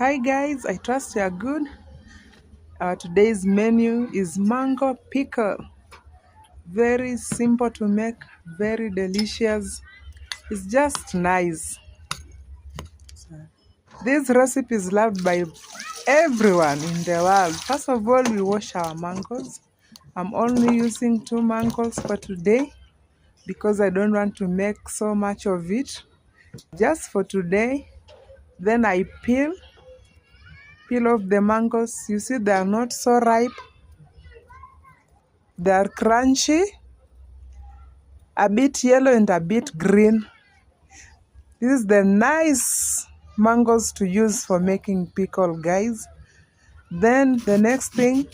Hi guys, I trust you are good. Today's menu is mango pickle. Very simple to make, very delicious. It's just nice. This recipe is loved by everyone in the world. First of all, we wash our mangoes. I'm only using 2 mangoes for today because I don't want to make so much of it. Just for today. Then I peel off the mangoes. You see they are not so ripe. They are crunchy, a bit yellow and a bit green. This is the nice mangoes to use for making pickle, guys. Then the next thing,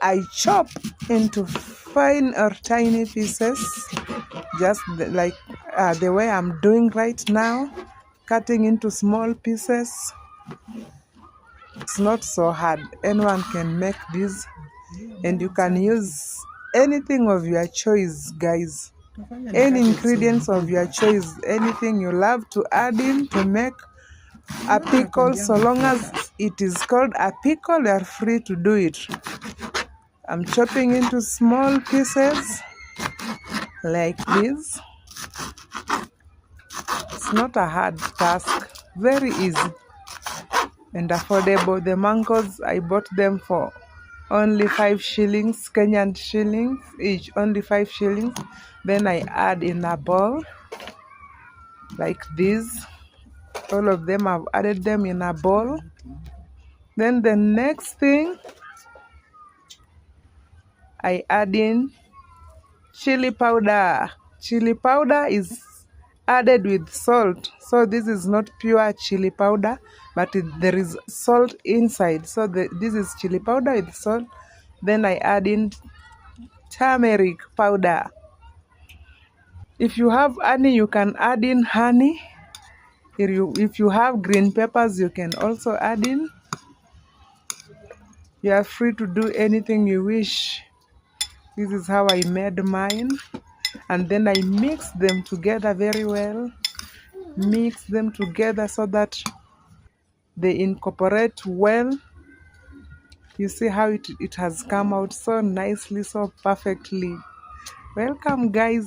I chop into fine or tiny pieces, just like the way I'm doing right now, cutting into small pieces. It's not so hard. Anyone can make this, and you can use anything of your choice, guys. Any ingredients of your choice, anything you love to add in to make a pickle. So long as it is called a pickle, you are free to do it. I'm chopping into small pieces like this. It's not a hard task, very easy and affordable. The mangoes, I bought them for only 5 shillings, Kenyan shillings each, only 5 shillings. Then I add in a bowl like this. All of them, I've added them in a bowl. Then the next thing, I add in chili powder. Chili powder is added with salt. So this is not pure chili powder, but there is salt inside. So this is chili powder with salt. Then I add in turmeric powder. If you have honey, you can add in honey. If you have green peppers, you can also add in. You are free to do anything you wish. This is how I made mine. And then I mix them together very well. Mix them together so that they incorporate well. You see how it has come out so nicely, so perfectly. Welcome, guys.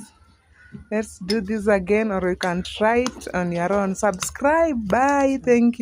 Let's do this again, or you can try it on your own. Subscribe. Bye. Thank you.